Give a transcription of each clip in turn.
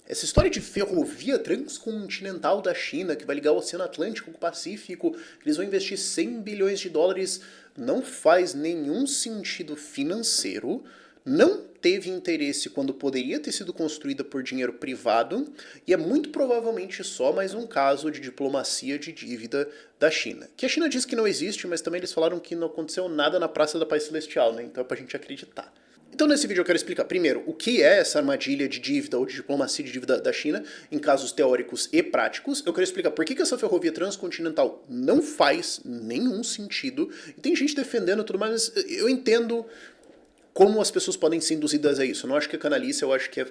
Essa história de ferrovia transcontinental da China, que vai ligar o Oceano Atlântico com o Pacífico, eles vão investir 100 bilhões de dólares, não faz nenhum sentido financeiro, não teve interesse quando poderia ter sido construída por dinheiro privado, e é muito provavelmente só mais um caso de diplomacia de dívida da China. Que a China diz que não existe, mas também eles falaram que não aconteceu nada na Praça da Paz Celestial, né? Então é pra gente acreditar. Então nesse vídeo eu quero explicar, primeiro, o que é essa armadilha de dívida ou de diplomacia de dívida da China, em casos teóricos e práticos. Eu quero explicar por que essa ferrovia transcontinental não faz nenhum sentido. E tem gente defendendo tudo mais, mas eu entendo como as pessoas podem ser induzidas a isso. Eu não acho que é canalice, eu acho que é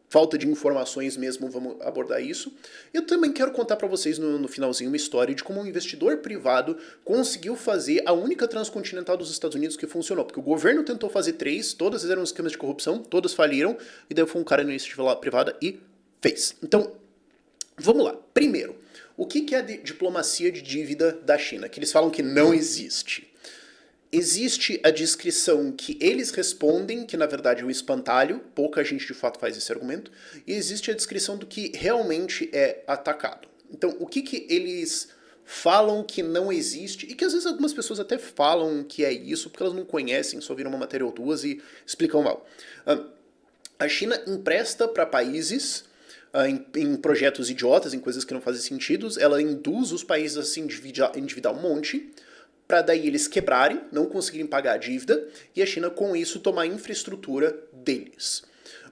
falta de informações mesmo, vamos abordar isso. Eu também quero contar para vocês no finalzinho uma história de como um investidor privado conseguiu fazer a única transcontinental dos Estados Unidos que funcionou. Porque o governo tentou fazer 3, todas eram esquemas de corrupção, todas faliram, e daí foi um cara na iniciativa privada e fez. Então, vamos lá. Primeiro, o que é a diplomacia de dívida da China? Que eles falam que não existe. Existe a descrição que eles respondem, que na verdade é um espantalho, pouca gente de fato faz esse argumento, e existe a descrição do que realmente é atacado. Então, o que eles falam que não existe, e que às vezes algumas pessoas até falam que é isso, porque elas não conhecem, só viram uma matéria ou duas e explicam mal. A China empresta para países em projetos idiotas, em coisas que não fazem sentido, ela induz os países a se endividar um monte, para daí eles quebrarem, não conseguirem pagar a dívida, e a China com isso tomar a infraestrutura deles.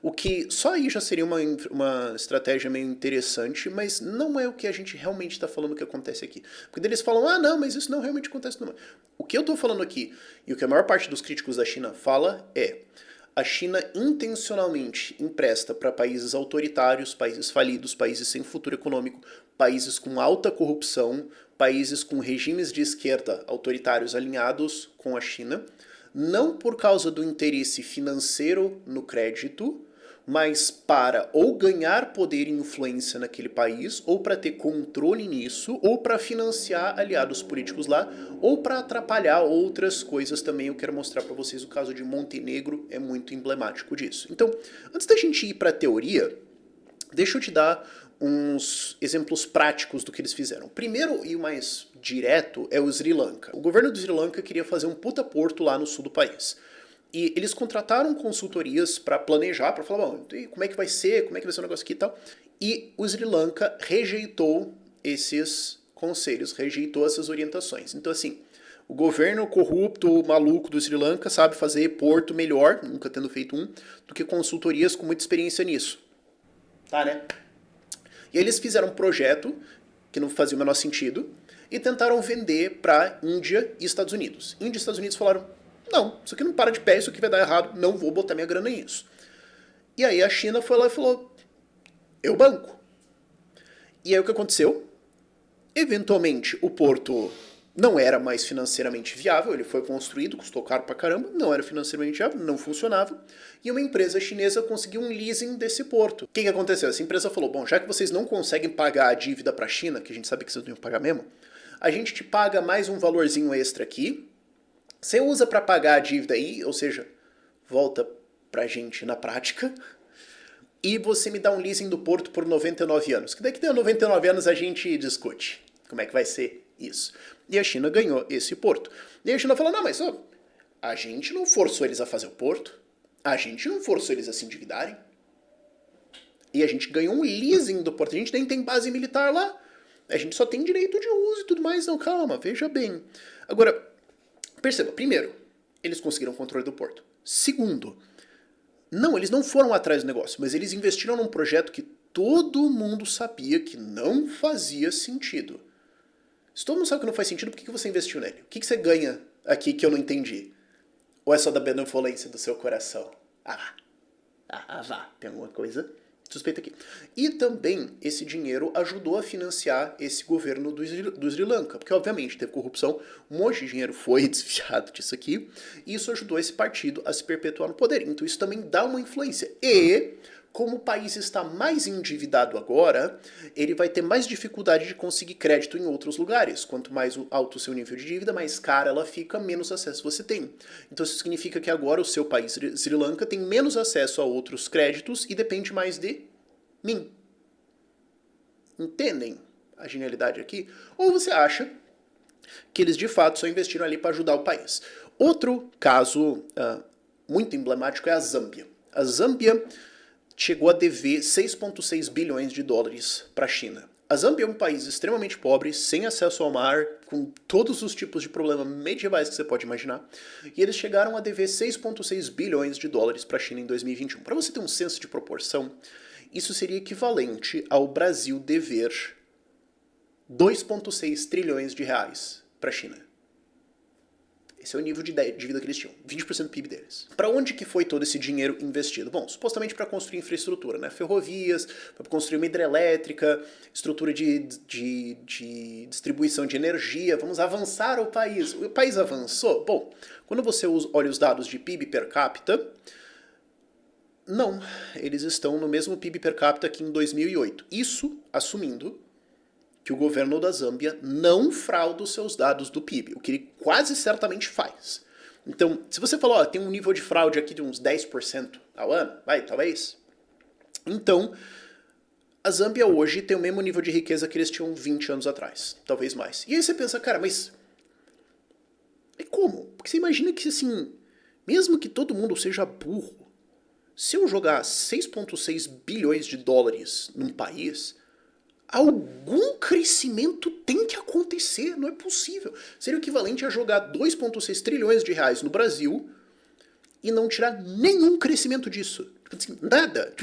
O que só aí já seria uma estratégia meio interessante, mas não é o que a gente realmente está falando que acontece aqui. Porque daí eles falam, ah não, mas isso não realmente acontece. Não. O que eu estou falando aqui, e o que a maior parte dos críticos da China fala é, a China intencionalmente empresta para países autoritários, países falidos, países sem futuro econômico, países com alta corrupção, países com regimes de esquerda autoritários alinhados com a China, não por causa do interesse financeiro no crédito, mas para ou ganhar poder e influência naquele país, ou para ter controle nisso, ou para financiar aliados políticos lá, ou para atrapalhar outras coisas também. Eu quero mostrar para vocês o caso de Montenegro, é muito emblemático disso. Então, antes da gente ir para a teoria, deixa eu te dar uns exemplos práticos do que eles fizeram. Primeiro e o mais direto é o Sri Lanka. O governo do Sri Lanka queria fazer um puta porto lá no sul do país. E eles contrataram consultorias para planejar, para falar, bom, como é que vai ser, como é que vai ser o negócio aqui e tal. E o Sri Lanka rejeitou esses conselhos, rejeitou essas orientações. Então, assim, o governo corrupto, maluco do Sri Lanka sabe fazer porto melhor, nunca tendo feito um, do que consultorias com muita experiência nisso. Tá, né? E aí eles fizeram um projeto que não fazia o menor sentido e tentaram vender para Índia e Estados Unidos. Índia e Estados Unidos falaram, não, isso aqui não para de pé, isso aqui vai dar errado, não vou botar minha grana nisso. E aí a China foi lá e falou, eu banco. E aí o que aconteceu? Eventualmente o porto não era mais financeiramente viável, ele foi construído, custou caro pra caramba, não era financeiramente viável, não funcionava, e uma empresa chinesa conseguiu um leasing desse porto. O que aconteceu? Essa empresa falou, bom, já que vocês não conseguem pagar a dívida pra China, que a gente sabe que vocês não iam pagar mesmo, a gente te paga mais um valorzinho extra aqui, você usa para pagar a dívida aí, ou seja, volta pra gente na prática, e você me dá um leasing do porto por 99 anos. Que daqui a 99 anos a gente discute como é que vai ser isso. E a China ganhou esse porto. E a China falou, não, mas ó, a gente não forçou eles a fazer o porto, a gente não forçou eles a se endividarem, e a gente ganhou um leasing do porto, a gente nem tem base militar lá, a gente só tem direito de uso e tudo mais. Não, calma, veja bem. Agora, perceba, primeiro, eles conseguiram o controle do porto. Segundo, não, eles não foram atrás do negócio, mas eles investiram num projeto que todo mundo sabia que não fazia sentido. Se todo mundo sabe que não faz sentido, por que você investiu nele? O que você ganha aqui que eu não entendi? Ou é só da benevolência do seu coração? Vá, tem alguma coisa suspeita aqui. E também esse dinheiro ajudou a financiar esse governo do Sri Lanka, porque obviamente teve corrupção, um monte de dinheiro foi desviado disso aqui, e isso ajudou esse partido a se perpetuar no poder. Então isso também dá uma influência. E como o país está mais endividado agora, ele vai ter mais dificuldade de conseguir crédito em outros lugares. Quanto mais alto o seu nível de dívida, mais cara ela fica, menos acesso você tem. Então isso significa que agora o seu país, Sri Lanka, tem menos acesso a outros créditos e depende mais de mim. Entendem a genialidade aqui? Ou você acha que eles de fato só investiram ali para ajudar o país? Outro caso muito emblemático é a Zâmbia. A Zâmbia chegou a dever 6,6 bilhões de dólares para a China. A Zâmbia é um país extremamente pobre, sem acesso ao mar, com todos os tipos de problemas medievais que você pode imaginar, e eles chegaram a dever 6,6 bilhões de dólares para a China em 2021. Para você ter um senso de proporção, isso seria equivalente ao Brasil dever 2,6 trilhões de reais para a China. Esse é o nível de dívida que eles tinham, 20% do PIB deles. Para onde que foi todo esse dinheiro investido? Bom, supostamente para construir infraestrutura, né? Ferrovias, para construir uma hidrelétrica, estrutura de distribuição de energia, vamos avançar o país. O país avançou? Bom, quando você olha os dados de PIB per capita, não, eles estão no mesmo PIB per capita que em 2008. Isso assumindo que o governo da Zâmbia não frauda os seus dados do PIB, o que ele quase certamente faz. Então, se você falou, tem um nível de fraude aqui de uns 10% ao ano, talvez. Então, a Zâmbia hoje tem o mesmo nível de riqueza que eles tinham 20 anos atrás, talvez mais. E aí você pensa, cara, mas como? Porque você imagina que, assim, mesmo que todo mundo seja burro, se eu jogar 6,6 bilhões de dólares num país, algum crescimento tem que acontecer, não é possível. Seria o equivalente a jogar 2,6 trilhões de reais no Brasil e não tirar nenhum crescimento disso. Assim, nada.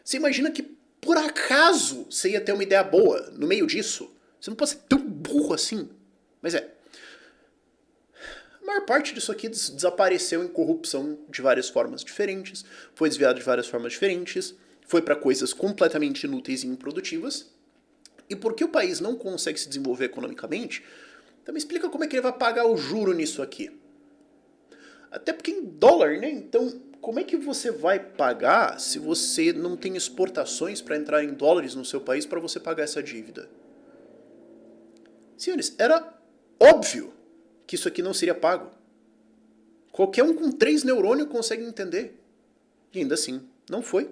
Você imagina que por acaso você ia ter uma ideia boa no meio disso? Você não pode ser tão burro assim. Mas A maior parte disso aqui desapareceu em corrupção de várias formas diferentes, foi desviado de várias formas diferentes, foi para coisas completamente inúteis e improdutivas. E porque o país não consegue se desenvolver economicamente, então me explica como é que ele vai pagar o juro nisso aqui. Até porque em dólar, né? Então, como é que você vai pagar se você não tem exportações para entrar em dólares no seu país para você pagar essa dívida? Senhores, era óbvio que isso aqui não seria pago. Qualquer um com 3 neurônios consegue entender. E ainda assim, não foi.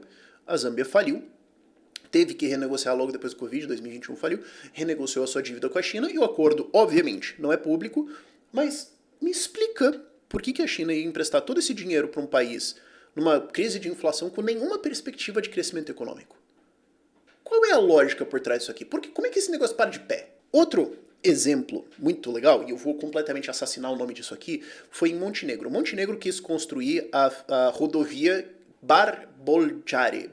A Zâmbia faliu, teve que renegociar logo depois do Covid, 2021 faliu, renegociou a sua dívida com a China, e o acordo, obviamente, não é público, mas me explica por que a China ia emprestar todo esse dinheiro para um país numa crise de inflação com nenhuma perspectiva de crescimento econômico. Qual é a lógica por trás disso aqui? Como é que esse negócio para de pé? Outro exemplo muito legal, e eu vou completamente assassinar o nome disso aqui, foi em Montenegro. Montenegro quis construir a rodovia Bar-Boljare,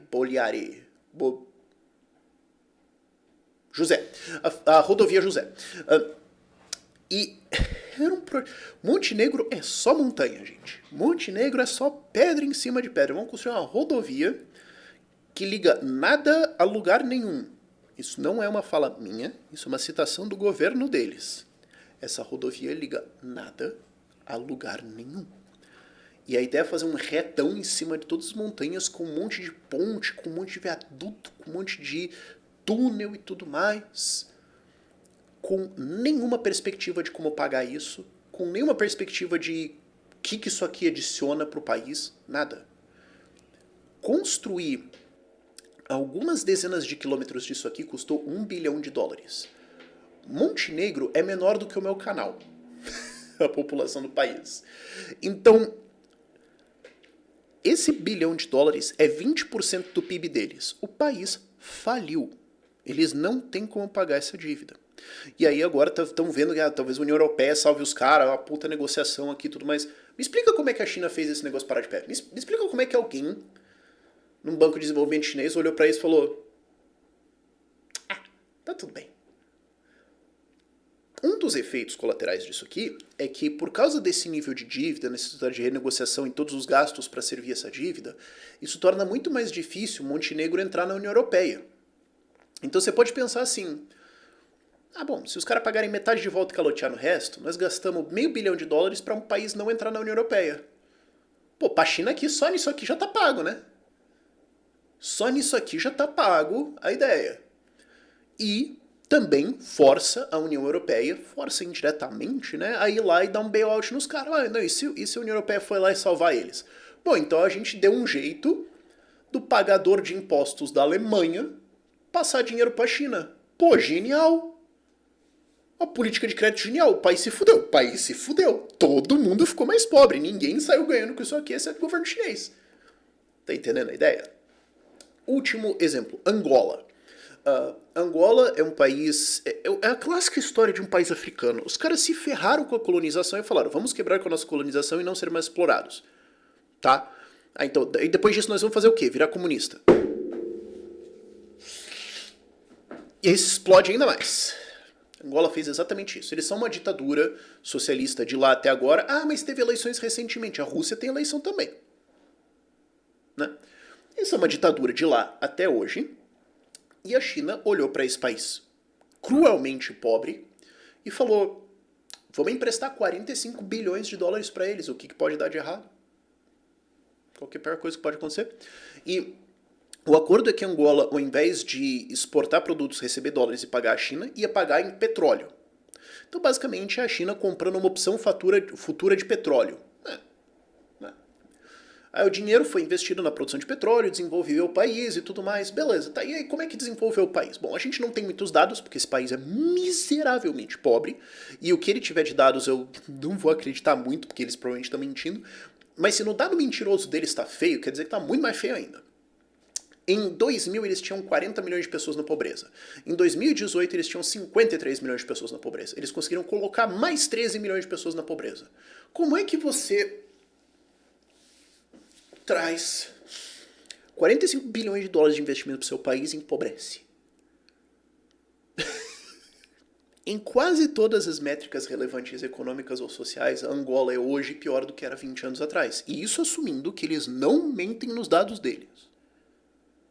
José, a rodovia José. E era Montenegro é só montanha, gente. Montenegro é só pedra em cima de pedra. Vamos construir uma rodovia que liga nada a lugar nenhum. Isso não é uma fala minha, isso é uma citação do governo deles. Essa rodovia liga nada a lugar nenhum. E a ideia é fazer um retão em cima de todas as montanhas com um monte de ponte, com um monte de viaduto, com um monte de túnel e tudo mais, com nenhuma perspectiva de como pagar isso, com nenhuma perspectiva de o que isso aqui adiciona para o país, nada. Construir algumas dezenas de quilômetros disso aqui custou $1 bilhão. Montenegro é menor do que o meu canal, a população do país. Então, esse $1 bilhão é 20% do PIB deles. O país faliu. Eles não têm como pagar essa dívida. E aí agora estão vendo que talvez a União Europeia salve os caras, uma puta negociação aqui e tudo mais. Me explica como é que a China fez esse negócio parar de pé. Me explica como é que alguém, num banco de desenvolvimento chinês, olhou para isso e falou: tá tudo bem. Um dos efeitos colaterais disso aqui é que, por causa desse nível de dívida, necessidade de renegociação e todos os gastos para servir essa dívida, isso torna muito mais difícil Montenegro entrar na União Europeia. Então você pode pensar assim: bom, se os caras pagarem metade de volta e calotear no resto, nós gastamos $500 milhões para um país não entrar na União Europeia. Pô, pra China aqui, só nisso aqui já tá pago, né? Só nisso aqui já tá pago a ideia. E também força a União Europeia, força indiretamente, né, a ir lá e dar um bailout nos caras. E se a União Europeia foi lá e salvar eles? Bom, então a gente deu um jeito do pagador de impostos da Alemanha passar dinheiro para a China. Pô, genial! Uma política de crédito genial. O país se fudeu. O país se fudeu. Todo mundo ficou mais pobre. Ninguém saiu ganhando com isso aqui, exceto o governo chinês. Tá entendendo a ideia? Último exemplo, Angola. Angola é um país... É a clássica história de um país africano. Os caras se ferraram com a colonização e falaram, vamos quebrar com a nossa colonização e não ser mais explorados. Tá? Então, e depois disso nós vamos fazer o quê? Virar comunista. E aí se explode ainda mais. Angola fez exatamente isso. Eles são uma ditadura socialista de lá até agora. Ah, mas teve eleições recentemente. A Rússia tem eleição também. Né? Eles são uma ditadura de lá até hoje. E a China olhou para esse país cruelmente pobre e falou, vamos emprestar 45 bilhões de dólares para eles. O que pode dar de errado? Qualquer pior coisa que pode acontecer. E o acordo é que Angola, ao invés de exportar produtos, receber dólares e pagar a China, ia pagar em petróleo. Então, basicamente, é a China comprando uma opção futura de petróleo. Aí o dinheiro foi investido na produção de petróleo, desenvolveu o país e tudo mais. Beleza, tá. E aí, como é que desenvolveu o país? Bom, a gente não tem muitos dados, porque esse país é miseravelmente pobre. E o que ele tiver de dados eu não vou acreditar muito, porque eles provavelmente estão mentindo. Mas se no dado mentiroso dele está feio, quer dizer que está muito mais feio ainda. Em 2000 eles tinham 40 milhões de pessoas na pobreza. Em 2018 eles tinham 53 milhões de pessoas na pobreza. Eles conseguiram colocar mais 13 milhões de pessoas na pobreza. Como é que você traz 45 bilhões de dólares de investimento para o seu país e empobrece? Em quase todas as métricas relevantes econômicas ou sociais, a Angola é hoje pior do que era 20 anos atrás. E isso assumindo que eles não mentem nos dados deles.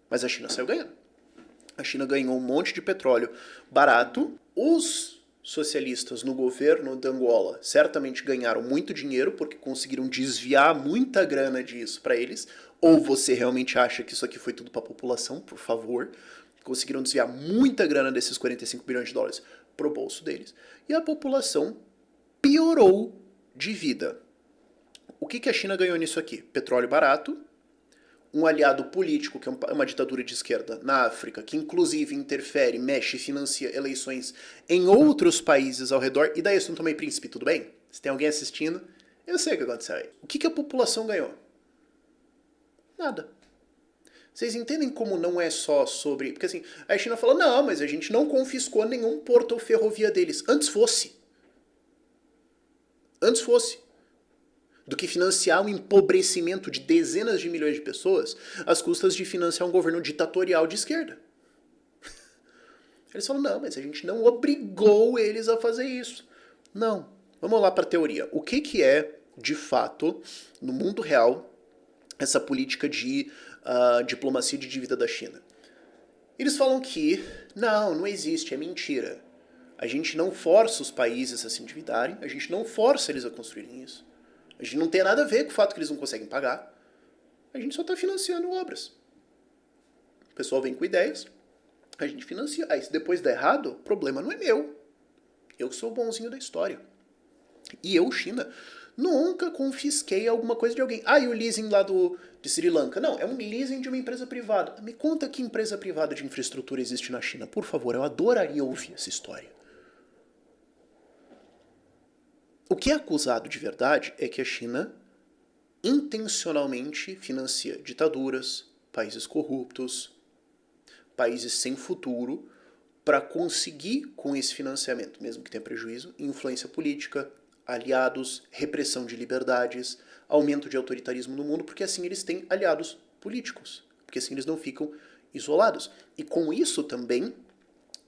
Mas a China saiu ganhando. A China ganhou um monte de petróleo barato. Os socialistas no governo de Angola certamente ganharam muito dinheiro porque conseguiram desviar muita grana disso para eles. Ou você realmente acha que isso aqui foi tudo para a população? Por favor. Conseguiram desviar muita grana desses 45 bilhões de dólares pro bolso deles. E a população piorou de vida. O que a China ganhou nisso aqui? Petróleo barato. Um aliado político, que é uma ditadura de esquerda na África, que inclusive interfere, mexe e financia eleições em outros países ao redor. E daí, São Tomé e Príncipe, tudo bem? Se tem alguém assistindo, eu sei o que aconteceu aí. O que a população ganhou? Nada. Vocês entendem como não é só sobre... Porque assim, a China fala, não, mas a gente não confiscou nenhum porto ou ferrovia deles. Antes fosse. Antes fosse. Do que financiar um empobrecimento de dezenas de milhões de pessoas às custas de financiar um governo ditatorial de esquerda. Eles falam, não, mas a gente não obrigou eles a fazer isso. Não. Vamos lá para a teoria. O que é, de fato, no mundo real, essa política de diplomacia de dívida da China? Eles falam que, não existe, é mentira. A gente não força os países a se endividarem, a gente não força eles a construírem isso. A gente não tem nada a ver com o fato que eles não conseguem pagar. A gente só está financiando obras. O pessoal vem com ideias, a gente financia. Aí se depois der errado, o problema não é meu. Eu que sou o bonzinho da história. E eu, China, nunca confisquei alguma coisa de alguém. E o leasing lá de Sri Lanka? Não, é um leasing de uma empresa privada. Me conta que empresa privada de infraestrutura existe na China. Por favor, eu adoraria ouvir essa história. O que é acusado de verdade é que a China intencionalmente financia ditaduras, países corruptos, países sem futuro, para conseguir com esse financiamento, mesmo que tenha prejuízo, influência política, aliados, repressão de liberdades, aumento de autoritarismo no mundo, porque assim eles têm aliados políticos, porque assim eles não ficam isolados. E com isso também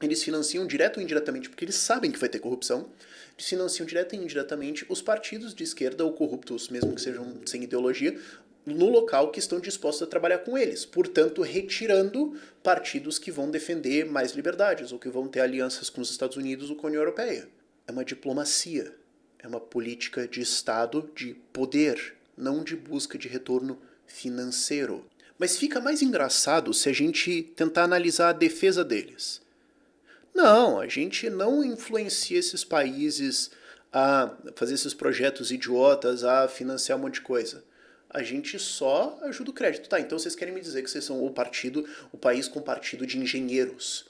eles financiam direto ou indiretamente, porque eles sabem que vai ter corrupção, eles financiam direto e indiretamente os partidos de esquerda ou corruptos, mesmo que sejam sem ideologia, no local que estão dispostos a trabalhar com eles. Portanto, retirando partidos que vão defender mais liberdades, ou que vão ter alianças com os Estados Unidos ou com a União Europeia. É uma diplomacia, é uma política de Estado de poder, não de busca de retorno financeiro. Mas fica mais engraçado se a gente tentar analisar a defesa deles. Não, a gente não influencia esses países a fazer esses projetos idiotas, a financiar um monte de coisa. a gente só ajuda o crédito. Tá, então vocês querem me dizer que vocês são o país com partido de engenheiros,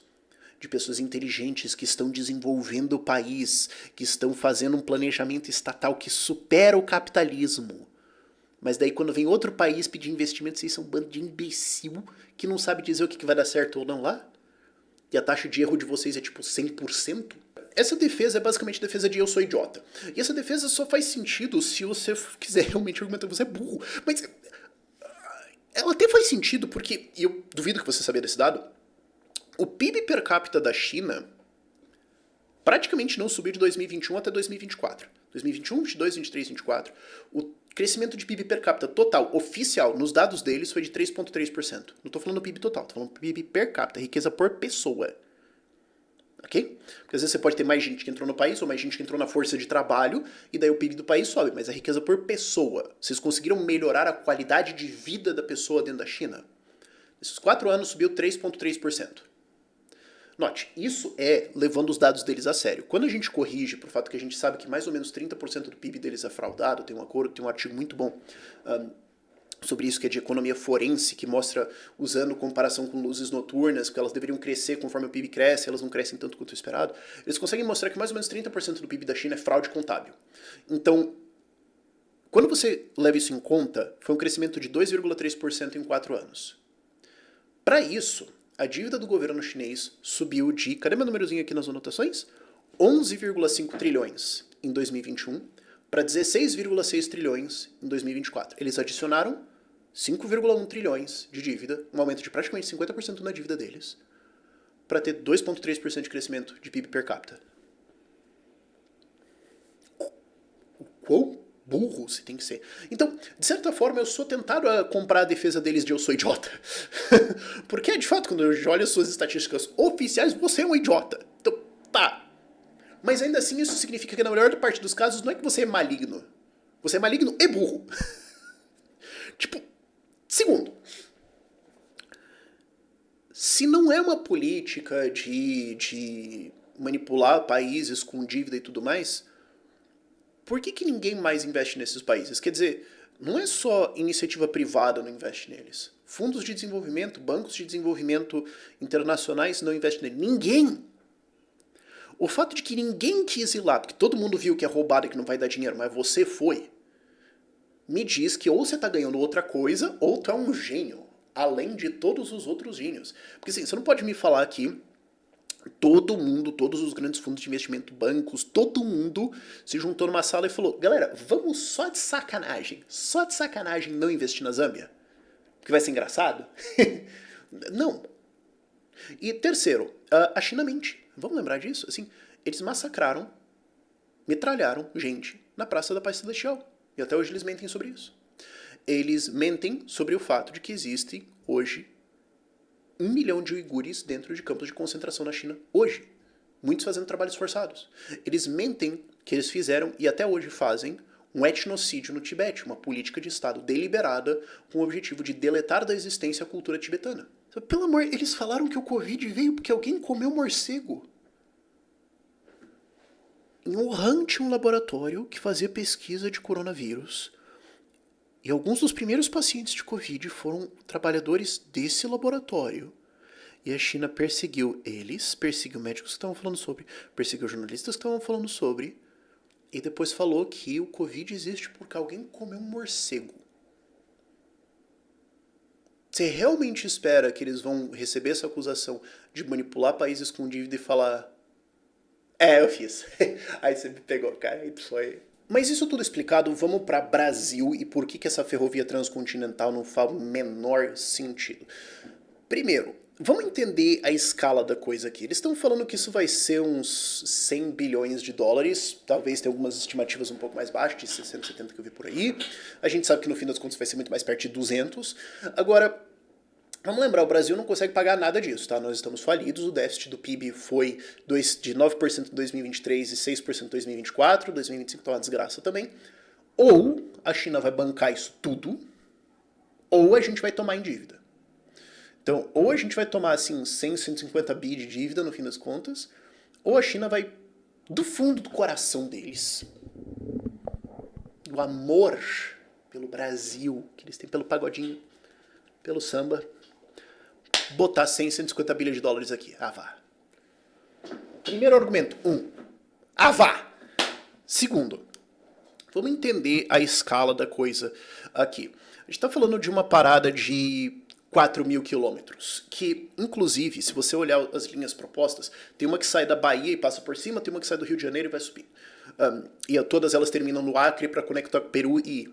de pessoas inteligentes que estão desenvolvendo o país, que estão fazendo um planejamento estatal que supera o capitalismo. Mas daí quando vem outro país pedir investimento, vocês são um bando de imbecil que não sabe dizer o que vai dar certo ou não lá? E a taxa de erro de vocês é tipo 100%? Essa defesa é basicamente a defesa de eu sou idiota. E essa defesa só faz sentido se você quiser realmente argumentar que você é burro. Mas ela até faz sentido porque, e eu duvido que você sabia desse dado, o PIB per capita da China praticamente não subiu de 2021 até 2024. 2021, 22, 23, 24. O crescimento de PIB per capita total, oficial, nos dados deles foi de 3,3%. Não estou falando do PIB total, estou falando do PIB per capita, riqueza por pessoa. Ok? Porque às vezes você pode ter mais gente que entrou no país, ou mais gente que entrou na força de trabalho, e daí o PIB do país sobe, mas a riqueza por pessoa. Vocês conseguiram melhorar a qualidade de vida da pessoa dentro da China? Nesses 4 anos subiu 3,3%. Note, isso é levando os dados deles a sério. Quando a gente corrige pro fato que a gente sabe que mais ou menos 30% do PIB deles é fraudado, tem um artigo muito bom sobre isso, que é de economia forense, que mostra, usando comparação com luzes noturnas, que elas deveriam crescer conforme o PIB cresce, elas não crescem tanto quanto o esperado. Eles conseguem mostrar que mais ou menos 30% do PIB da China é fraude contábil. Então, quando você leva isso em conta, foi um crescimento de 2,3% em 4 anos. Para isso, a dívida do governo chinês subiu de, cadê meu númerozinho aqui nas anotações? 11,5 trilhões em 2021 para 16,6 trilhões em 2024. Eles adicionaram 5,1 trilhões de dívida, um aumento de praticamente 50% na dívida deles, para ter 2,3% de crescimento de PIB per capita. O quão burro você tem que ser. Então, de certa forma, eu sou tentado a comprar a defesa deles de eu sou idiota. Porque, de fato, quando eu olho as suas estatísticas oficiais, você é um idiota. Então, tá. Mas ainda assim, isso significa que na maior parte dos casos, não é que você é maligno. Você é maligno e burro. Tipo, segundo, se não é uma política de manipular países com dívida e tudo mais, por que ninguém mais investe nesses países? Quer dizer, não é só iniciativa privada não investe neles. Fundos de desenvolvimento, bancos de desenvolvimento internacionais não investem neles. Ninguém! O fato de que ninguém quis ir lá, porque todo mundo viu que é roubado e que não vai dar dinheiro, mas você foi, me diz que ou você está ganhando outra coisa, ou tu é um gênio, além de todos os outros gênios. Porque assim, você não pode me falar que todo mundo, todos os grandes fundos de investimento, bancos, todo mundo se juntou numa sala e falou: galera, vamos só de sacanagem não investir na Zâmbia? Porque vai ser engraçado? Não. E terceiro, a China mente. Vamos lembrar disso? Assim, eles massacraram, metralharam gente na Praça da Paz Celestial. E até hoje eles mentem sobre isso. Eles mentem sobre o fato de que existe hoje 1 milhão de uigures dentro de campos de concentração na China hoje. Muitos fazendo trabalhos forçados. Eles mentem que eles fizeram, e até hoje fazem, um etnocídio no Tibete, uma política de Estado deliberada com o objetivo de deletar da existência a cultura tibetana. Pelo amor, eles falaram que o Covid veio porque alguém comeu morcego. Em Wuhan tinha um laboratório que fazia pesquisa de coronavírus. E alguns dos primeiros pacientes de Covid foram trabalhadores desse laboratório. E a China perseguiu eles, perseguiu médicos que estavam falando sobre, perseguiu jornalistas que estavam falando sobre, e depois falou que o Covid existe porque alguém comeu um morcego. Você realmente espera que eles vão receber essa acusação de manipular países com dívida e falar: é, eu fiz. Aí você me pegou, cara, aí foi. Mas isso tudo explicado, vamos para Brasil e por que essa ferrovia transcontinental não faz o menor sentido. Primeiro, vamos entender a escala da coisa aqui. Eles estão falando que isso vai ser uns 100 bilhões de dólares, talvez tenha algumas estimativas um pouco mais baixas, de 60, 70 que eu vi por aí. A gente sabe que no fim das contas vai ser muito mais perto de 200. Agora, vamos lembrar, o Brasil não consegue pagar nada disso, tá? Nós estamos falidos, o déficit do PIB foi de 9% em 2023 e 6% em 2024, 2025 tá uma desgraça também. Ou a China vai bancar isso tudo, ou a gente vai tomar em dívida. Então, ou a gente vai tomar, assim, 100, 150 bi de dívida, no fim das contas, ou a China vai, do fundo do coração deles, do amor pelo Brasil, que eles têm pelo pagodinho, pelo samba, botar 100, 150 bilhões de dólares aqui. Ah, vá. Primeiro argumento, ah, vá. Segundo, vamos entender a escala da coisa aqui. A gente está falando de uma parada de 4.000 quilômetros, que, inclusive, se você olhar as linhas propostas, tem uma que sai da Bahia e passa por cima, tem uma que sai do Rio de Janeiro e vai subir. E todas elas terminam no Acre para conectar Peru e...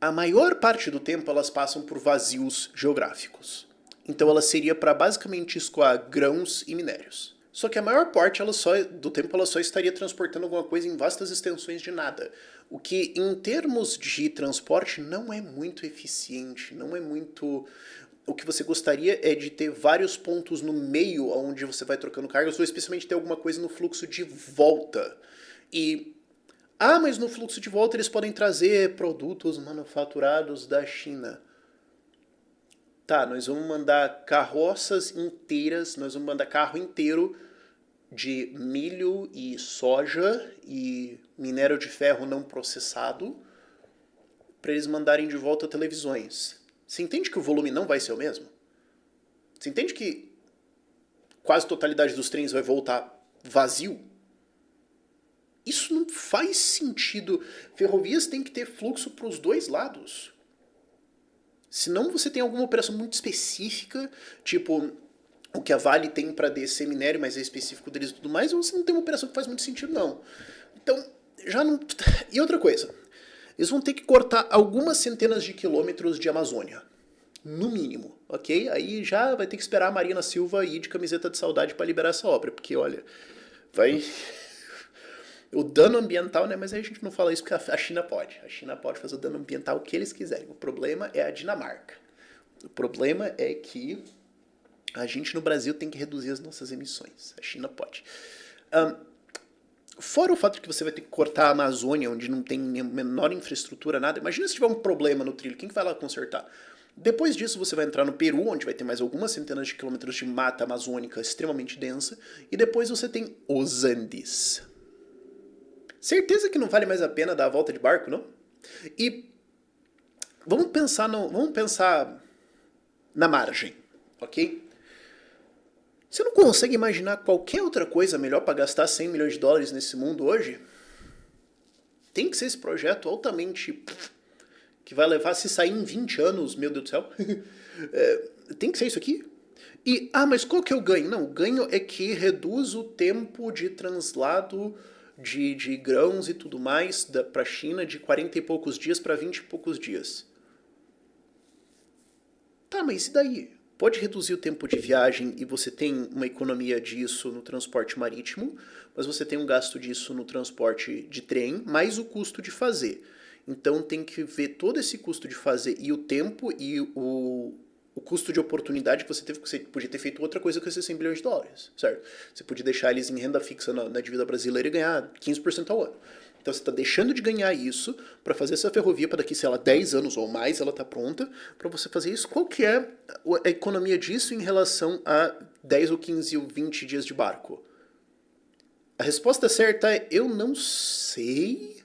A maior parte do tempo elas passam por vazios geográficos. Então ela seria para basicamente escoar grãos e minérios. Só que a maior parte do tempo ela só estaria transportando alguma coisa em vastas extensões de nada. O que, em termos de transporte, não é muito eficiente, não é muito... O que você gostaria é de ter vários pontos no meio onde você vai trocando cargas, ou especialmente ter alguma coisa no fluxo de volta. Mas no fluxo de volta eles podem trazer produtos manufaturados da China. Tá, nós vamos mandar carroças inteiras, nós vamos mandar carro inteiro de milho e soja e minério de ferro não processado para eles mandarem de volta televisões. Você entende que o volume não vai ser o mesmo? Você entende que quase a totalidade dos trens vai voltar vazio? Isso não faz sentido. Ferrovias têm que ter fluxo para os dois lados. Senão você tem alguma operação muito específica, tipo o que a Vale tem para descer minério, mas é específico deles e tudo mais, ou você não tem uma operação que faz muito sentido, não. Então, já não... E outra coisa, eles vão ter que cortar algumas centenas de quilômetros de Amazônia. No mínimo, ok? Aí já vai ter que esperar a Marina Silva ir de camiseta de saudade para liberar essa obra, porque, olha, vai... O dano ambiental, né? Mas aí a gente não fala isso porque a China pode. A China pode fazer o dano ambiental que eles quiserem. O problema é a Dinamarca. O problema é que a gente no Brasil tem que reduzir as nossas emissões. A China pode. Fora o fato que você vai ter que cortar a Amazônia, onde não tem menor infraestrutura, nada. Imagina se tiver um problema no trilho, quem que vai lá consertar? Depois disso você vai entrar no Peru, onde vai ter mais algumas centenas de quilômetros de mata amazônica extremamente densa. E depois você tem os Andes. Certeza que não vale mais a pena dar a volta de barco, não? E vamos pensar na margem, ok? Você não consegue imaginar qualquer outra coisa melhor para gastar 100 milhões de dólares nesse mundo hoje? Tem que ser esse projeto altamente... que vai levar, se sair em 20 anos, meu Deus do céu. Tem que ser isso aqui? Mas qual que é o ganho? Não, o ganho é que reduz o tempo de translado de grãos e tudo mais para a China de 40 e poucos dias para 20 e poucos dias. Tá, mas e daí? Pode reduzir o tempo de viagem e você tem uma economia disso no transporte marítimo, mas você tem um gasto disso no transporte de trem, mais o custo de fazer. Então tem que ver todo esse custo de fazer e o tempo e o custo de oportunidade que você teve, que você podia ter feito outra coisa com esses 100 bilhões de dólares, certo? Você podia deixar eles em renda fixa na dívida brasileira e ganhar 15% ao ano. Então você está deixando de ganhar isso para fazer essa ferrovia para daqui, sei lá, 10 anos ou mais, ela está pronta para você fazer isso. Qual que é a economia disso em relação a 10 ou 15 ou 20 dias de barco? A resposta certa é, eu não sei...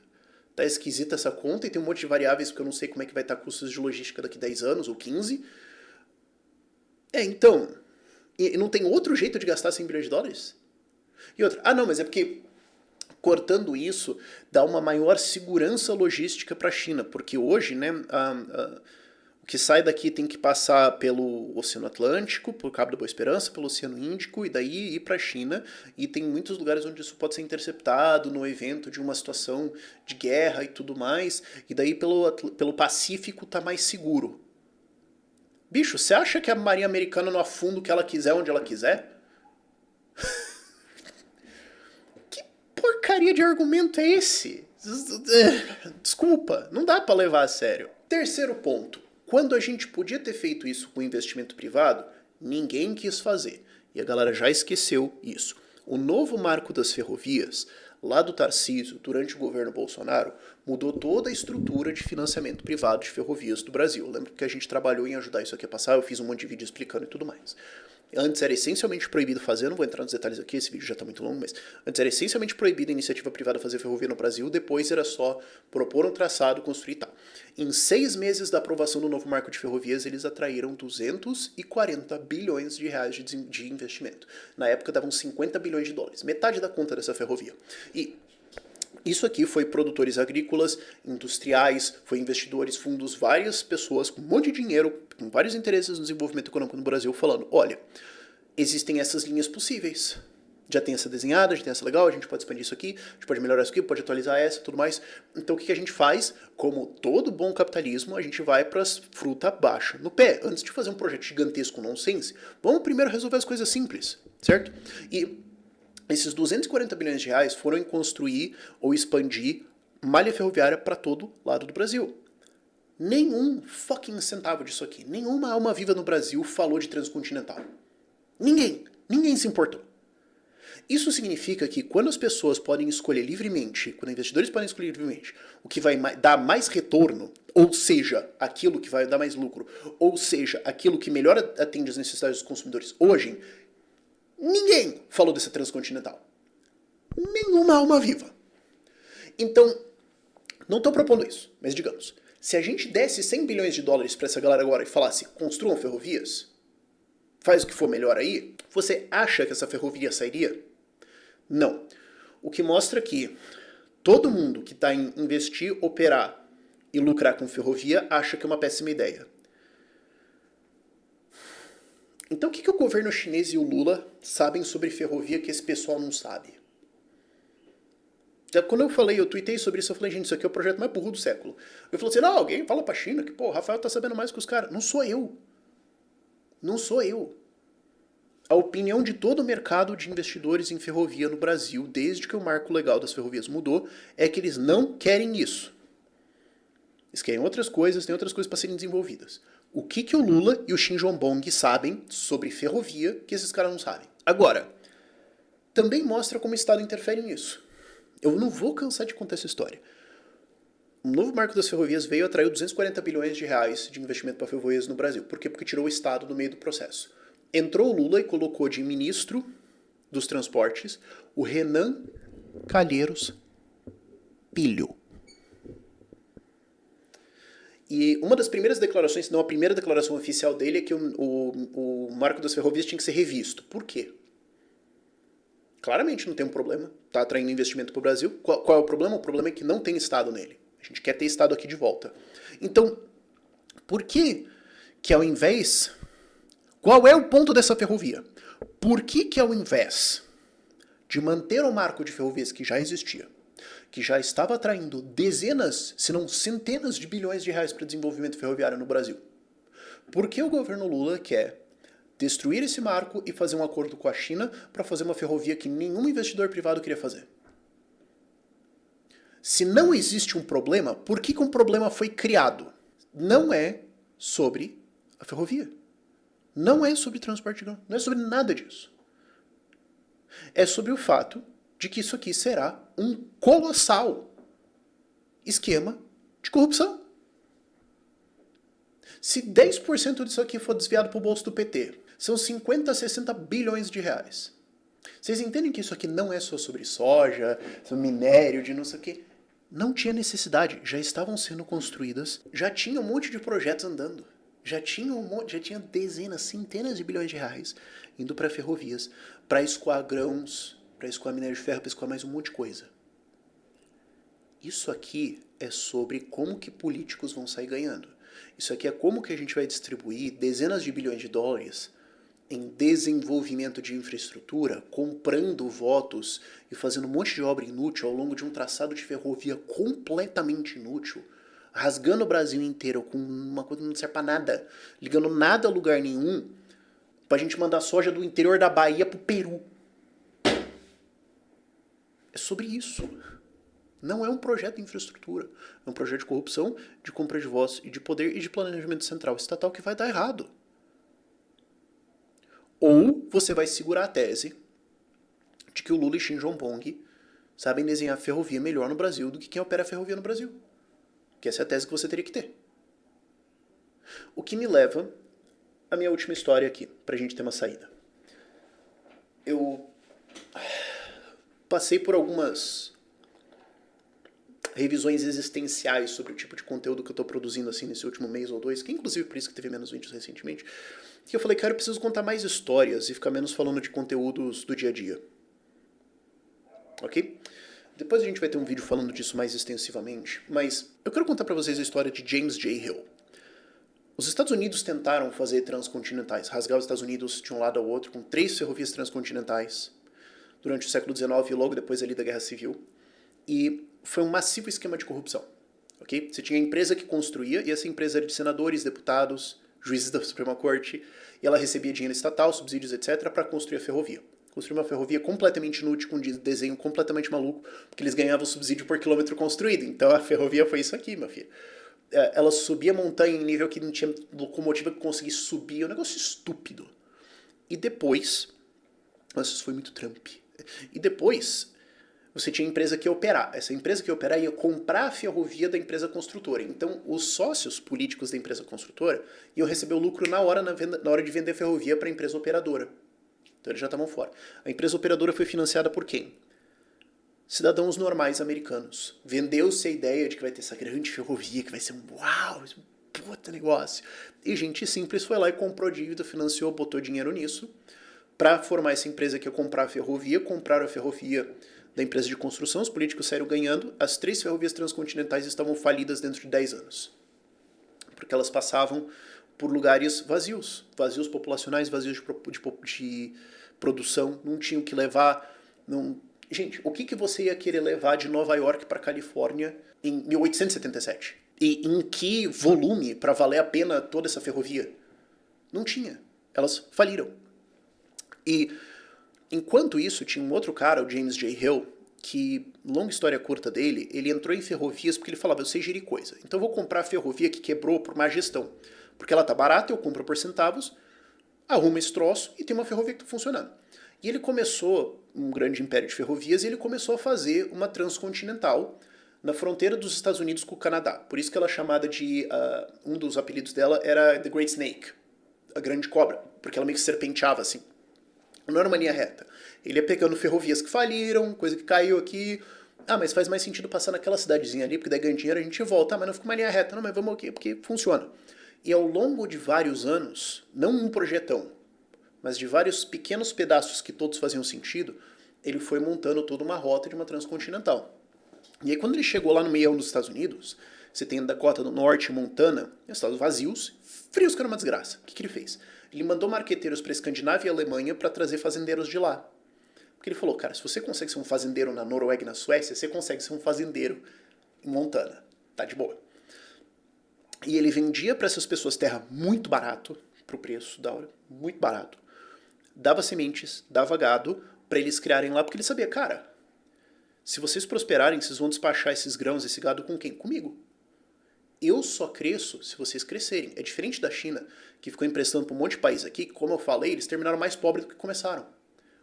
Tá esquisita essa conta e tem um monte de variáveis porque eu não sei como é que vai estar custos de logística daqui 10 anos ou 15. Então, e não tem outro jeito de gastar 100 bilhões de dólares? E outra, não, mas é porque cortando isso dá uma maior segurança logística para a China, porque hoje, né, o que sai daqui tem que passar pelo Oceano Atlântico, por Cabo da Boa Esperança, pelo Oceano Índico, e daí ir para a China, e tem muitos lugares onde isso pode ser interceptado no evento de uma situação de guerra e tudo mais, e daí pelo Pacífico tá mais seguro. Bicho, você acha que a Marinha Americana não afunda o que ela quiser onde ela quiser? Que porcaria de argumento é esse? Desculpa, não dá pra levar a sério. Terceiro ponto. Quando a gente podia ter feito isso com investimento privado, ninguém quis fazer. E a galera já esqueceu isso. O novo marco das ferrovias, lá do Tarcísio, durante o governo Bolsonaro, mudou toda a estrutura de financiamento privado de ferrovias do Brasil. Eu lembro que a gente trabalhou em ajudar isso aqui a passar, eu fiz um monte de vídeo explicando e tudo mais. Antes era essencialmente proibido fazer, não vou entrar nos detalhes aqui, esse vídeo já está muito longo, mas antes era essencialmente proibido a iniciativa privada fazer ferrovia no Brasil, depois era só propor um traçado, construir e tal. Em 6 meses da aprovação do novo marco de ferrovias, eles atraíram 240 bilhões de reais de investimento. Na época davam 50 bilhões de dólares, metade da conta dessa ferrovia. E isso aqui foi produtores agrícolas, industriais, foi investidores, fundos, várias pessoas com um monte de dinheiro, com vários interesses no desenvolvimento econômico no Brasil, falando, olha, existem essas linhas possíveis. Já tem essa desenhada, já tem essa legal, a gente pode expandir isso aqui, a gente pode melhorar isso aqui, pode atualizar essa e tudo mais. Então o que a gente faz? Como todo bom capitalismo, a gente vai para as fruta baixa no pé. Antes de fazer um projeto gigantesco nonsense, vamos primeiro resolver as coisas simples, certo? E esses 240 bilhões de reais foram em construir ou expandir malha ferroviária para todo lado do Brasil. Nenhum fucking centavo disso aqui, nenhuma alma viva no Brasil falou de transcontinental. Ninguém se importou. Isso significa que quando as pessoas podem escolher livremente, quando investidores podem escolher livremente o que vai dar mais retorno, ou seja, aquilo que vai dar mais lucro, ou seja, aquilo que melhor atende às necessidades dos consumidores hoje, ninguém falou dessa transcontinental. Nenhuma alma viva. Então, não estou propondo isso, mas digamos, se a gente desse 100 bilhões de dólares para essa galera agora e falasse, construam ferrovias, faz o que for melhor aí, você acha que essa ferrovia sairia? Não. O que mostra que todo mundo que está em investir, operar e lucrar com ferrovia acha que é uma péssima ideia. Então o que o governo chinês e o Lula sabem sobre ferrovia que esse pessoal não sabe? Quando eu tuitei sobre isso, eu falei, gente, isso aqui é o projeto mais burro do século. Eu falei assim, não, alguém fala pra China que, pô, o Rafael tá sabendo mais que os caras. Não sou eu. Não sou eu. A opinião de todo o mercado de investidores em ferrovia no Brasil, desde que o marco legal das ferrovias mudou, é que eles não querem isso. Eles querem outras coisas, tem outras coisas para serem desenvolvidas. O que o Lula e o Xi Jinping sabem sobre ferrovia que esses caras não sabem? Agora, também mostra como o Estado interfere nisso. Eu não vou cansar de contar essa história. O novo marco das ferrovias veio e atraiu 240 bilhões de reais de investimento para ferrovias no Brasil. Por quê? Porque tirou o Estado do meio do processo. Entrou o Lula e colocou de ministro dos transportes o Renan Calheiros Filho. E uma das primeiras declarações, se não a primeira declaração oficial dele, é que o marco das ferrovias tinha que ser revisto. Por quê? Claramente não tem um problema. Está atraindo investimento para o Brasil. Qual é o problema? O problema é que não tem Estado nele. A gente quer ter Estado aqui de volta. Então, por que ao invés... Qual é o ponto dessa ferrovia? Por que ao invés de manter o marco de ferrovias que já existia, que já estava atraindo dezenas, se não centenas de bilhões de reais para desenvolvimento ferroviário no Brasil, por que o governo Lula quer destruir esse marco e fazer um acordo com a China para fazer uma ferrovia que nenhum investidor privado queria fazer? Se não existe um problema, por que um problema foi criado? Não é sobre a ferrovia. Não é sobre transporte, não é sobre nada disso. É sobre o fato de que isso aqui será um colossal esquema de corrupção. Se 10% disso aqui for desviado para o bolso do PT, são 50 a 60 bilhões de reais. Vocês entendem que isso aqui não é só sobre soja, sobre minério, de não sei o quê? Não tinha necessidade, já estavam sendo construídas, já tinha um monte de projetos andando. Já tinha dezenas, centenas de bilhões de reais indo para ferrovias, para escoar grãos, para escoar minério de ferro, para escoar mais um monte de coisa. Isso aqui é sobre como que políticos vão sair ganhando. Isso aqui é como que a gente vai distribuir dezenas de bilhões de dólares em desenvolvimento de infraestrutura, comprando votos e fazendo um monte de obra inútil ao longo de um traçado de ferrovia completamente inútil, rasgando o Brasil inteiro com uma coisa que não serve pra nada, ligando nada a lugar nenhum, pra gente mandar soja do interior da Bahia pro Peru. É sobre isso. Não é um projeto de infraestrutura. É um projeto de corrupção, de compra de voz e de poder e de planejamento central estatal que vai dar errado. Ou você vai segurar a tese de que o Lula e Xi Jinping sabem desenhar ferrovia melhor no Brasil do que quem opera a ferrovia no Brasil. Que essa é a tese que você teria que ter. O que me leva à minha última história aqui, pra gente ter uma saída. eu passei por algumas revisões existenciais sobre o tipo de conteúdo que eu tô produzindo assim nesse último mês ou dois, que inclusive por isso que teve menos vídeos recentemente, que eu falei, cara, eu preciso contar mais histórias e ficar menos falando de conteúdos do dia a dia. Ok? Depois a gente vai ter um vídeo falando disso mais extensivamente, mas eu quero contar pra vocês a história de James J. Hill. Os Estados Unidos tentaram fazer transcontinentais, rasgar os Estados Unidos de um lado ao outro com 3 ferrovias transcontinentais durante o século XIX e logo depois ali da Guerra Civil. E foi um massivo esquema de corrupção. Okay? Você tinha a empresa que construía, e essa empresa era de senadores, deputados, juízes da Suprema Corte, e ela recebia dinheiro estatal, subsídios, etc., para construir a ferrovia. Construir uma ferrovia completamente inútil, com um desenho completamente maluco, porque eles ganhavam subsídio por quilômetro construído. Então a ferrovia foi isso aqui, meu filho. Ela subia montanha em nível que não tinha locomotiva que conseguisse subir, é um negócio estúpido. E depois, nossa, isso foi muito Trump. E depois, você tinha a empresa que ia operar. Essa empresa que ia operar ia comprar a ferrovia da empresa construtora. Então, os sócios políticos da empresa construtora iam receber o lucro na hora de vender a ferrovia para a empresa operadora. Então, eles já estavam fora. A empresa operadora foi financiada por quem? Cidadãos normais americanos. Vendeu-se a ideia de que vai ter essa grande ferrovia, que vai ser um uau, um puta negócio. E gente simples foi lá e comprou dívida, financiou, botou dinheiro nisso, para formar essa empresa que ia comprar a ferrovia, compraram a ferrovia da empresa de construção, os políticos saíram ganhando, as 3 ferrovias transcontinentais estavam falidas dentro de 10 anos. Porque elas passavam por lugares vazios, vazios populacionais, vazios de produção, não tinham o que levar. Não... Gente, o que você ia querer levar de Nova York para Califórnia em 1877? E em que volume para valer a pena toda essa ferrovia? Não tinha. Elas faliram. E enquanto isso, tinha um outro cara, o James J. Hill, que, longa história curta dele, ele entrou em ferrovias porque ele falava, eu sei gerir coisa. Então eu vou comprar a ferrovia que quebrou por má gestão. Porque ela tá barata, eu compro por centavos, arrumo esse troço e tem uma ferrovia que tá funcionando. E ele começou um grande império de ferrovias e ele começou a fazer uma transcontinental na fronteira dos Estados Unidos com o Canadá. Por isso que ela é chamada de... um dos apelidos dela era The Great Snake, a grande cobra, porque ela meio que serpenteava assim. Não era uma linha reta. Ele ia pegando ferrovias que faliram, coisa que caiu aqui. Ah, mas faz mais sentido passar naquela cidadezinha ali, porque daí ganha dinheiro, a gente volta. Ah, mas não fica uma linha reta. Não, mas vamos aqui, porque funciona. E ao longo de vários anos, não um projetão, mas de vários pequenos pedaços que todos faziam sentido, ele foi montando toda uma rota de uma transcontinental. E aí quando ele chegou lá no meião dos Estados Unidos, você tem a Dakota do Norte, Montana, estados vazios, frios que era uma desgraça. O que ele fez? Ele mandou marqueteiros para a Escandinávia e a Alemanha para trazer fazendeiros de lá. Porque ele falou, cara, se você consegue ser um fazendeiro na Noruega e na Suécia, você consegue ser um fazendeiro em Montana. Tá de boa. E ele vendia para essas pessoas terra muito barato, pro preço da hora, muito barato. Dava sementes, dava gado, para eles criarem lá, porque ele sabia, cara, se vocês prosperarem, vocês vão despachar esses grãos, esse gado com quem? Comigo. Eu só cresço se vocês crescerem. É diferente da China, que ficou emprestando para um monte de país aqui, que, como eu falei, eles terminaram mais pobres do que começaram.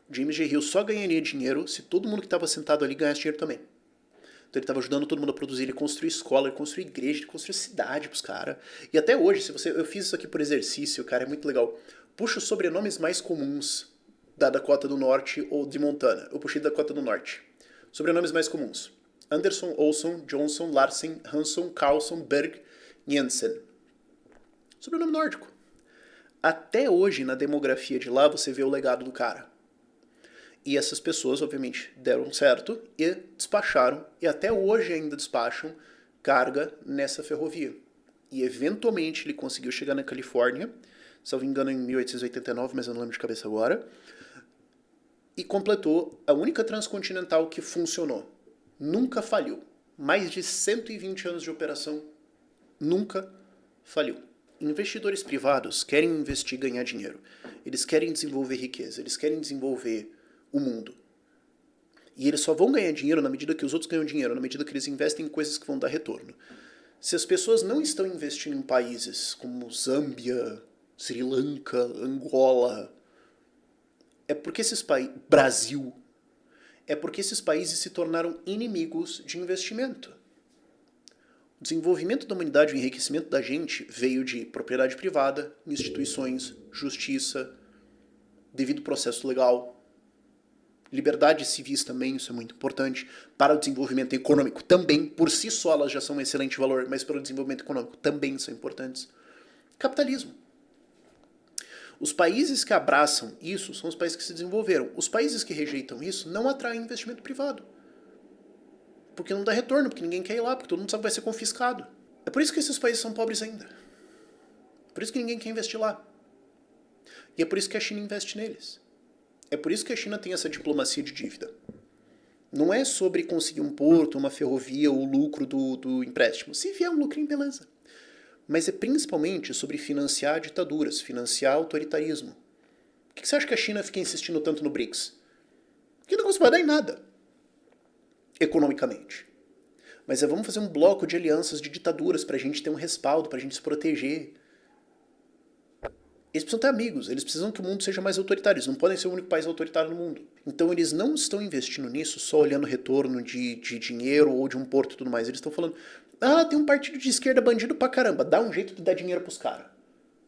O James J. Hill só ganharia dinheiro se todo mundo que estava sentado ali ganhasse dinheiro também. Então ele estava ajudando todo mundo a produzir, ele construiu escola, ele construiu igreja, ele construiu cidade pros caras. E até hoje, eu fiz isso aqui por exercício, cara, é muito legal. Puxa os sobrenomes mais comuns da Dakota do Norte ou de Montana. Eu puxei da Dakota do Norte. Sobrenomes mais comuns. Anderson, Olson, Johnson, Larsen, Hanson, Carlson, Berg, Jensen. Sobrenome nórdico. Até hoje, na demografia de lá, você vê o legado do cara. E essas pessoas, obviamente, deram certo e despacharam, e até hoje ainda despacham carga nessa ferrovia. E eventualmente ele conseguiu chegar na Califórnia, se não me engano em 1889, mas eu não lembro de cabeça agora, e completou a única transcontinental que funcionou. Nunca falhou. Mais de 120 anos de operação, nunca falhou. Investidores privados querem investir e ganhar dinheiro. Eles querem desenvolver riqueza, eles querem desenvolver o mundo. E eles só vão ganhar dinheiro na medida que os outros ganham dinheiro, na medida que eles investem em coisas que vão dar retorno. Se as pessoas não estão investindo em países como Zâmbia, Sri Lanka, Angola, é porque esses países... Brasil... É porque esses países se tornaram inimigos de investimento. O desenvolvimento da humanidade e o enriquecimento da gente veio de propriedade privada, instituições, justiça, devido processo legal. Liberdades civis também, isso é muito importante. Para o desenvolvimento econômico também, por si só elas já são um excelente valor, mas para o desenvolvimento econômico também são importantes. Capitalismo. Os países que abraçam isso são os países que se desenvolveram. Os países que rejeitam isso não atraem investimento privado. Porque não dá retorno, porque ninguém quer ir lá, porque todo mundo sabe que vai ser confiscado. É por isso que esses países são pobres ainda. Por isso que ninguém quer investir lá. E é por isso que a China investe neles. É por isso que a China tem essa diplomacia de dívida. Não é sobre conseguir um porto, uma ferrovia ou o lucro do empréstimo. Se vier um lucrinho, beleza. Mas é principalmente sobre financiar ditaduras, financiar autoritarismo. Por que você acha que a China fica insistindo tanto no BRICS? Porque o negócio vai dar em nada, economicamente. Mas vamos fazer um bloco de alianças de ditaduras para a gente ter um respaldo, para a gente se proteger. Eles precisam ter amigos, eles precisam que o mundo seja mais autoritário, eles não podem ser o único país autoritário no mundo. Então eles não estão investindo nisso só olhando retorno de dinheiro ou de um porto e tudo mais. Eles estão falando, tem um partido de esquerda bandido pra caramba, dá um jeito de dar dinheiro pros caras.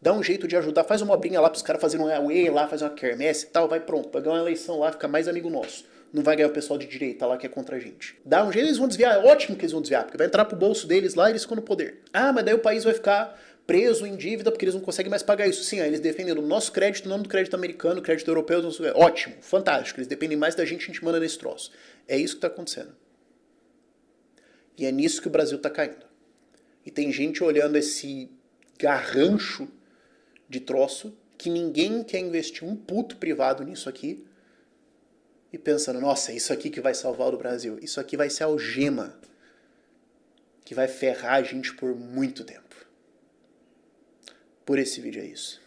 Dá um jeito de ajudar, faz uma obrinha lá pros caras fazerem um AUE lá, fazer uma quermesse e tal, vai pronto, vai ganhar uma eleição lá, fica mais amigo nosso. Não vai ganhar o pessoal de direita lá que é contra a gente. Dá um jeito, eles vão desviar, é ótimo que eles vão desviar, porque vai entrar pro bolso deles lá e eles ficam no poder. Mas daí o país vai ficar preso em dívida porque eles não conseguem mais pagar isso. Sim, eles defendem o nosso crédito, não do crédito americano, crédito europeu, ótimo, fantástico, eles dependem mais da gente, a gente manda nesse troço. É isso que tá acontecendo. E é nisso que o Brasil tá caindo. E tem gente olhando esse garrancho de troço que ninguém quer investir um puto privado nisso aqui e pensando, nossa, é isso aqui que vai salvar o Brasil. Isso aqui vai ser a algema que vai ferrar a gente por muito tempo. Por esse vídeo é isso.